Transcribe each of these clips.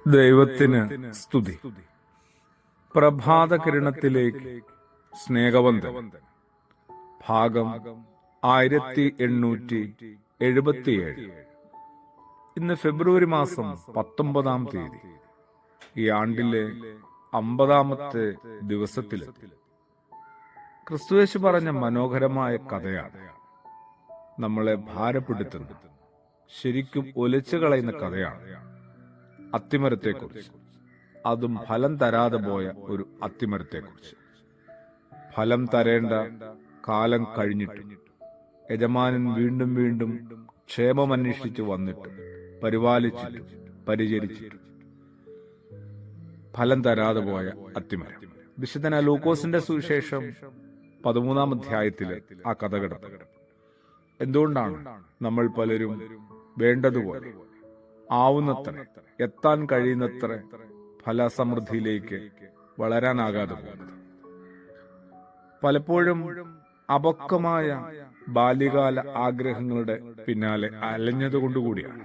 ദൈവത്തിന് സ്തുതി. പ്രഭാത കിരണത്തിലേക്ക് സ്നേഹവന്ദനം. ഭാഗം 1877. ഇന്ന് ഫെബ്രുവരി മാസം 19-ാം തീയതി. ഈ ആണ്ടിലെ 50-ാമത്തെ ദിവസത്തിലെത്തി. ക്രിസ്തുയേശു പറഞ്ഞ മനോഹരമായ കഥയാണ്. നമ്മളെ ഭാരപ്പെടുത്തുന്ന, ശരിക്കും ഒലിച്ചു കളയുന്ന കഥയാണ്. അത്തിമരത്തെക്കുറിച്ച്, അതും ഫലം തരാതെ പോയ ഒരു അത്തിമരത്തെക്കുറിച്ച്. ഫലം തരേണ്ട കാലം കഴിഞ്ഞിട്ട് യജമാനൻ വീണ്ടും വീണ്ടും ക്ഷേമമന്വേഷിച്ചു വന്നിട്ട് പരിപാലിച്ചിട്ടും പരിചരിച്ചിട്ടും ഫലം തരാതെ പോയ അത്തിമരം. വിശുദ്ധനായ ലൂക്കോസിന്റെ സുവിശേഷം 13-ാം അധ്യായത്തില് ആ കഥ കിടപ്പുണ്ട്. എന്തുകൊണ്ടാണ് നമ്മൾ പലരും വേണ്ടതുപോലെ ആവുന്നത്ര, എത്താൻ കഴിയുന്നത്ര ഫലസമൃദ്ധിയിലേക്ക് വളരാനാകാതെ പോകുന്നത്? പലപ്പോഴും അപക്വമായ ബാല്യകാല ആഗ്രഹങ്ങളുടെ പിന്നാലെ അലഞ്ഞതുകൊണ്ടുകൂടിയാണ്.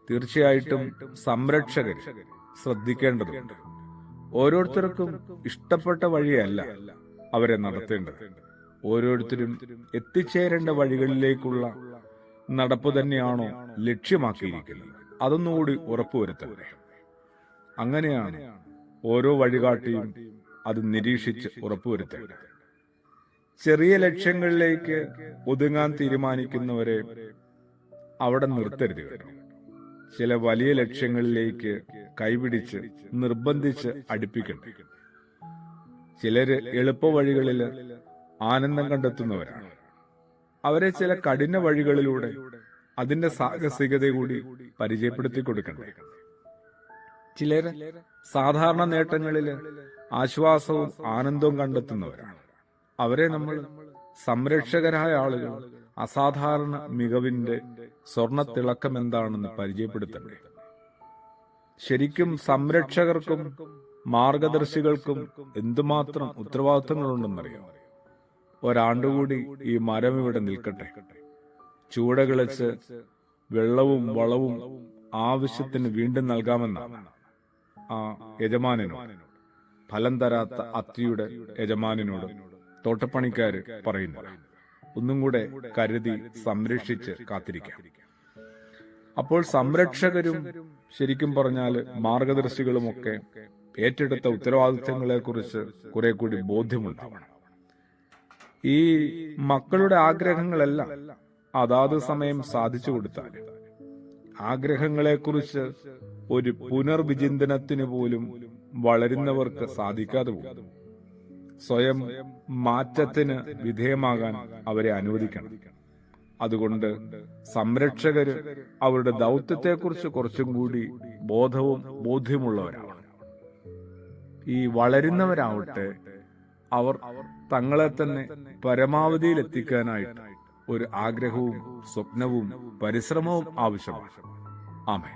തീർച്ചയായിട്ടും സംരക്ഷകർ ശ്രദ്ധിക്കേണ്ടതുണ്ട്. ഓരോരുത്തർക്കും ഇഷ്ടപ്പെട്ട വഴിയല്ല അവരെ നടത്തേണ്ടത്. ഓരോരുത്തരും എത്തിച്ചേരേണ്ട വഴികളിലേക്കുള്ള നടപ്പ് തന്നെയാണോ ലക്ഷ്യമാക്കിയിരിക്കുന്നത്? അതൊന്നുകൂടി ഉറപ്പുവരുത്തണ്ടേ? അങ്ങനെയാണ് ഓരോ വഴികാട്ടിയും അത് നിരീക്ഷിച്ച് ഉറപ്പുവരുത്തേണ്ടത്. ചെറിയ ലക്ഷ്യങ്ങളിലേക്ക് ഒതുങ്ങാൻ തീരുമാനിക്കുന്നവരെ അവിടെ നിർത്തരുത് കേട്ടോ. ചില വലിയ ലക്ഷ്യങ്ങളിലേക്ക് കൈപിടിച്ച് നിർബന്ധിച്ച് അടുപ്പിക്കണം. ചിലര് എളുപ്പ വഴികളിൽ ആനന്ദം കണ്ടെത്തുന്നവരാണ്. അവരെ ചില കഠിന വഴികളിലൂടെ അതിന്റെ സാഹസികത കൂടി പരിചയപ്പെടുത്തി കൊടുക്കണ്ടേ? ചിലര് സാധാരണ നേട്ടങ്ങളില് ആശ്വാസവും ആനന്ദവും കണ്ടെത്തുന്നവരാണ്. അവരെ നമ്മൾ സംരക്ഷകരായ ആളുകൾ അസാധാരണ മികവിന്റെ സ്വർണ്ണ തിളക്കം എന്താണെന്ന് പരിചയപ്പെടുത്തണ്ടേ? ശരിക്കും സംരക്ഷകർക്കും മാർഗദർശികൾക്കും എന്തുമാത്രം ഉത്തരവാദിത്തങ്ങളുണ്ടെന്നറിയാം. ഒരാണ്ടുകൂടി ഈ മരം ഇവിടെ നിൽക്കട്ടെ, ചൂടകിളച്ച് വെള്ളവും വളവും ആവശ്യത്തിന് വീണ്ടും നൽകാമെന്നാണ് ആ യജമാനനോട്, ഫലം തരാത്ത അത്തിയുടെ യജമാനനോട് തോട്ടപ്പണിക്കാര് പറയുന്നത്. ഒന്നും കൂടെ കരുതി സംരക്ഷിച്ച് കാത്തിരിക്കാം. അപ്പോൾ സംരക്ഷകരും ശരിക്കും പറഞ്ഞാൽ മാർഗദർശികളുമൊക്കെ ഏറ്റെടുത്ത ഉത്തരവാദിത്തങ്ങളെ കുറിച്ച് കുറെ കൂടി ബോധ്യമുണ്ടാവണം. ഈ മക്കളുടെ ആഗ്രഹങ്ങളെല്ലാം അതാത് സമയം സാധിച്ചു കൊടുത്താൽ ആഗ്രഹങ്ങളെക്കുറിച്ച് ഒരു പുനർവിചിന്തനത്തിന് പോലും വളരുന്നവർക്ക് സാധിക്കാതെ പോകും. സ്വയം മാറ്റത്തിന് വിധേയമാകാൻ അവരെ അനുവദിക്കണം. അതുകൊണ്ട് സംരക്ഷകര് അവരുടെ ദൗത്യത്തെക്കുറിച്ച് കുറച്ചും കൂടി ബോധ്യമുള്ളവരാണ്. ഈ വളരുന്നവരാവട്ടെ, അവർ തങ്ങളെ തന്നെ പരമാവധിയിൽ എത്തിക്കാനായിട്ട് ഒരു ആഗ്രഹവും സ്വപ്നവും പരിശ്രമവും ആവശ്യമാണ്. ആമേൻ.